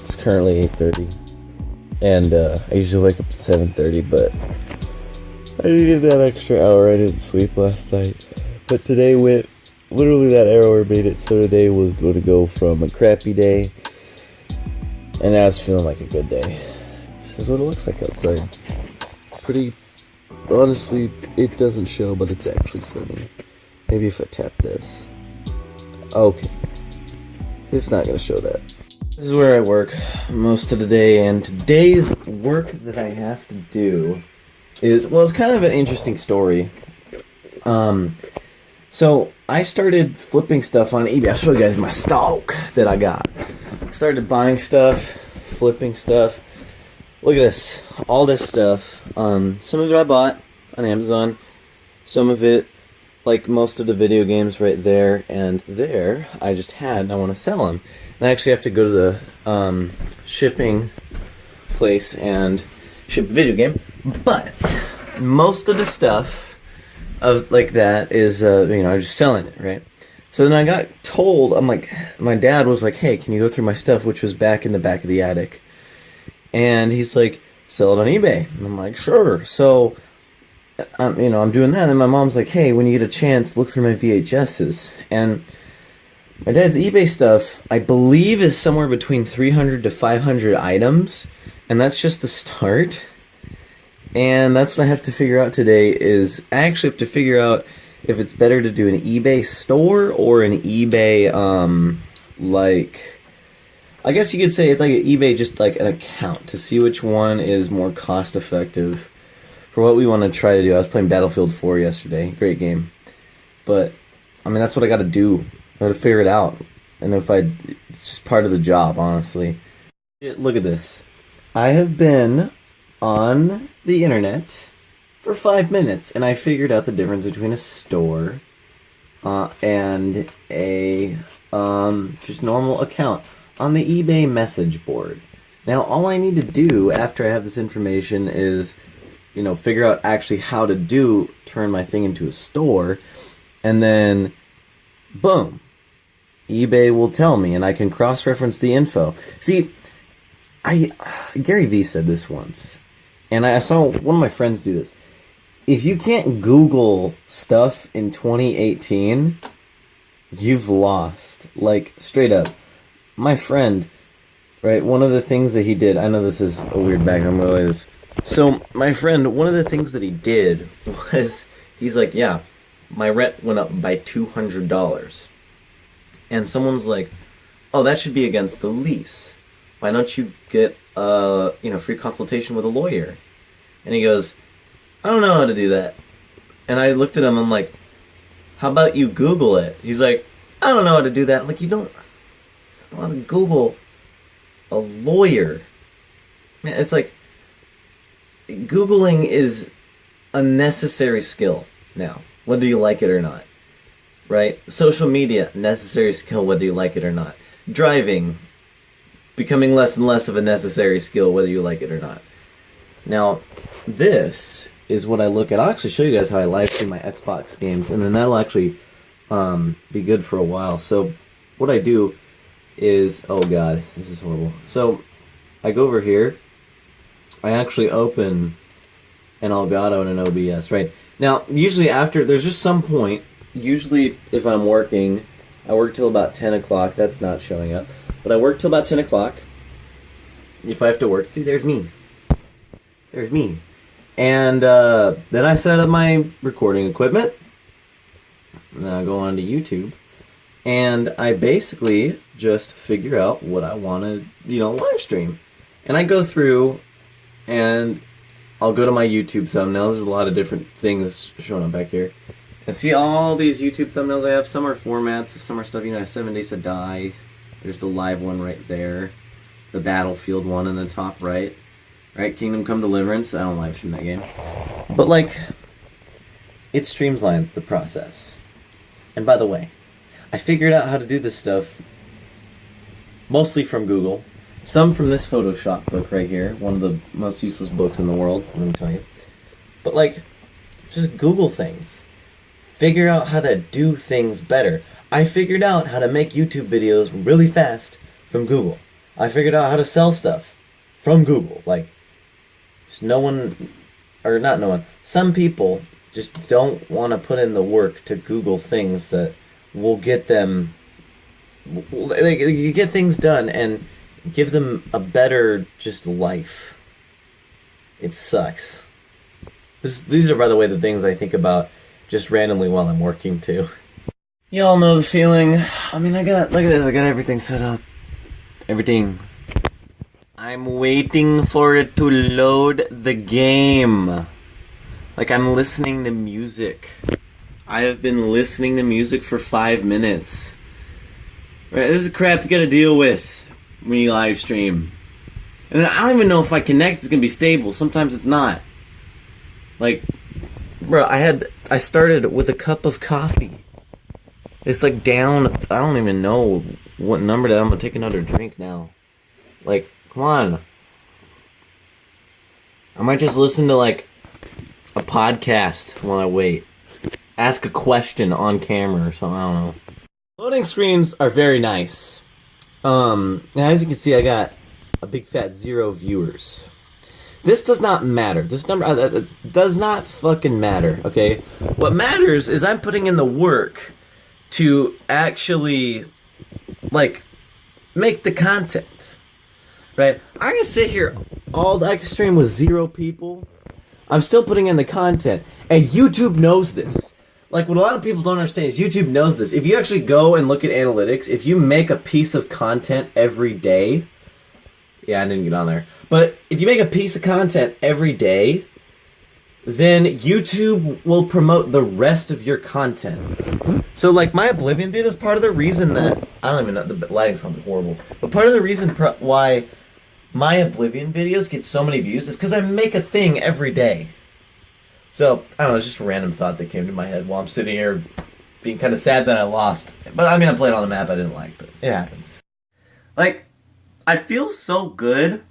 It's currently 8:30, and I usually wake up at 7:30, but I needed that extra hour. I didn't sleep last night, but today went literally that hour made it so today was going to go from a crappy day, and now it's feeling like a good day. This is what it looks like outside. Pretty, honestly, it doesn't show, but it's actually sunny. Maybe if I tap this. Okay, it's not going to show that. This is where I work most of the day, and today's work that I have to do is, well, it's kind of an interesting story. So I started flipping stuff on eBay. I'll show you guys my stock that I got. Started buying stuff, flipping stuff. Look at this, all this stuff. Some of it I bought on Amazon. Some of it, like most of the video games right there and there, I just had and I want to sell them. And I actually have to go to the shipping place and ship the video game. But most of the stuff of like that is, I'm just selling it, right? So then I got told, I'm like, my dad was like, hey, can you go through my stuff, which was back in the back of the attic? And he's like, sell it on eBay. And I'm like, sure. So, I'm doing that. And my mom's like, hey, when you get a chance, look through my VHSs. And my dad's eBay stuff, I believe, is somewhere between 300 to 500 items. And that's just the start. And that's what I have to figure out today is I actually have to figure out if it's better to do an eBay store or an eBay, I guess you could say it's like an eBay, just like an account to see which one is more cost effective for what we want to try to do. I was playing Battlefield 4 yesterday. Great game. But, that's what I got to do. I got to figure it out. And it's just part of the job, honestly. Look at this. I have been on the internet for 5 minutes, and I figured out the difference between a store and a just normal account on the eBay message board. Now, all I need to do after I have this information is, figure out actually how to turn my thing into a store, and then, boom, eBay will tell me, and I can cross-reference the info. See, Gary Vee said this once. And I saw one of my friends do this. If you can't Google stuff in 2018, you've lost. Like, straight up. My friend, right, one of the things that he did, I know this is a weird background, but like this. So, my friend, one of the things that he did was, he's like, yeah, my rent went up by $200. And someone's like, oh, that should be against the lease. Why don't you get free consultation with a lawyer? And he goes, I don't know how to do that. And I looked at him, I'm like, how about you Google it? He's like, I don't know how to do that. I'm like, you don't want to Google a lawyer. Man, it's like, Googling is a necessary skill now, whether you like it or not. Right? Social media, necessary skill whether you like it or not. Driving, becoming less and less of a necessary skill whether you like it or not. Now, this is what I look at. I'll actually show you guys how I live stream my Xbox games, and then that'll actually be good for a while. So, what I do is, oh god, this is horrible. So, I go over here, I actually open an Elgato and an OBS, right? Now, usually after, there's just some point, usually if I'm working, I work till about 10 o'clock, that's not showing up. But I work till about 10 o'clock. If I have to work, see, there's me. There's me. And then I set up my recording equipment. And then I go on to YouTube. And I basically just figure out what I want to, live stream. And I go through and I'll go to my YouTube thumbnails. There's a lot of different things showing up back here. And see all these YouTube thumbnails I have. Some are formats, some are stuff, 7 Days to Die. There's the live one right there. The Battlefield one in the top right. Right? Kingdom Come Deliverance. I don't live stream that game. But, it streamlines the process. And by the way, I figured out how to do this stuff mostly from Google. Some from this Photoshop book right here. One of the most useless books in the world, let me tell you. But, just Google things. Figure out how to do things better. I figured out how to make YouTube videos really fast from Google. I figured out how to sell stuff from Google. Like, just no one, or not no one, some people just don't want to put in the work to Google things that will get them, like, you get things done and give them a better just life. It sucks. These are, by the way, the things I think about just randomly while I'm working too. Y'all know the feeling. I mean, look at this. I got everything set up. Everything. I'm waiting for it to load the game. Like I'm listening to music. I have been listening to music for 5 minutes. Right, this is crap you gotta deal with when you live stream. And I don't even know if I connect it's gonna be stable. Sometimes it's not. Like, bro, I started with a cup of coffee. It's like down, I don't even know what number that I'm gonna take another drink now. Like, come on. I might just listen to like a podcast while I wait. Ask a question on camera or something, I don't know. Loading screens are very nice. As you can see, I got a big fat 0 viewers. This does not matter. This number does not fucking matter, okay? What matters is I'm putting in the work to actually, like, make the content, right? I can sit here I can stream with 0 people. I'm still putting in the content, and YouTube knows this. Like, what a lot of people don't understand is YouTube knows this. If you actually go and look at analytics, if you make a piece of content every day, yeah, I didn't get on there. But if you make a piece of content every day, then YouTube will promote the rest of your content. So, like, my Oblivion video is part of the reason that... I don't even know, the lighting's probably horrible. But part of the reason why my Oblivion videos get so many views is because I make a thing every day. So, I don't know, it's just a random thought that came to my head while I'm sitting here being kind of sad that I lost. But, I mean, I played on the map I didn't like, but it happens. Like, I feel so good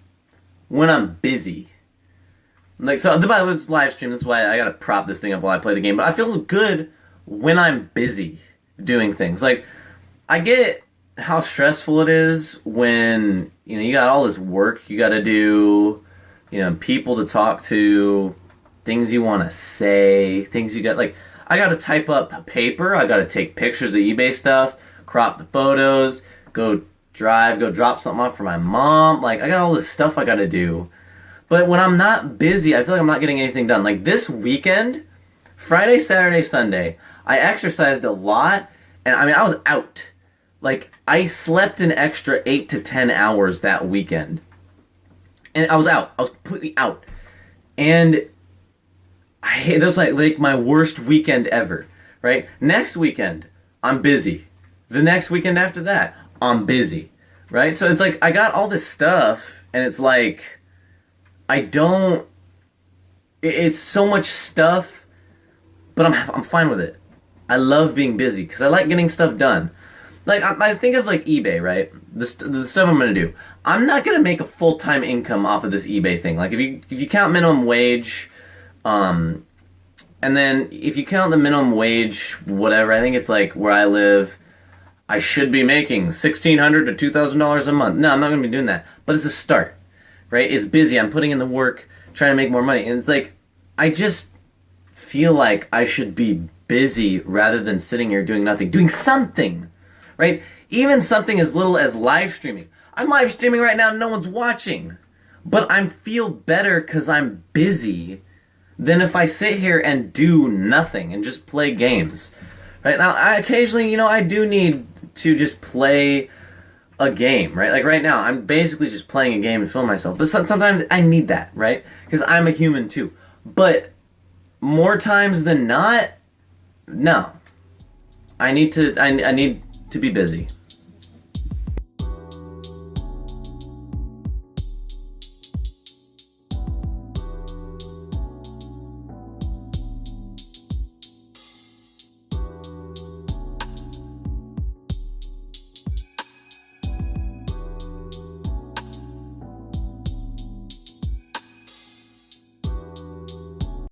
when I'm busy. Like, so, by the way, this live stream, that's why I gotta prop this thing up while I play the game, but I feel good when I'm busy doing things. Like, I get how stressful it is when, you know, you got all this work you gotta do, you know, people to talk to, things you want to say, things you got, like, I gotta type up paper, I gotta take pictures of eBay stuff, crop the photos, go drop something off for my mom, like, I got all this stuff I gotta do. But when I'm not busy, I feel like I'm not getting anything done. Like this weekend, Friday, Saturday, Sunday, I exercised a lot, and I mean, I was out. Like, I slept an extra 8 to 10 hours that weekend. And I was out. I was completely out. And that was like my worst weekend ever, right? Next weekend, I'm busy. The next weekend after that, I'm busy, right? So it's like, I got all this stuff, and it's like, it's so much stuff, but I'm fine with it. I love being busy because I like getting stuff done. Like, I think of like eBay, right? The stuff I'm gonna do. I'm not gonna make a full-time income off of this eBay thing. Like, if you count minimum wage, and then if you count the minimum wage, whatever, I think it's like where I live, I should be making $1,600 to $2,000 a month. No, I'm not gonna be doing that. But it's a start. Right? It's busy. I'm putting in the work, trying to make more money. And it's like, I just feel like I should be busy rather than sitting here doing nothing. Doing something. Right? Even something as little as live streaming. I'm live streaming right now, no one's watching. But I feel better because I'm busy than if I sit here and do nothing and just play games. Right? Now, I occasionally, I do need to just play a game, right? Like right now, I'm basically just playing a game and film myself. But sometimes I need that, right? Because I'm a human too. But more times than not, no. I need to be busy.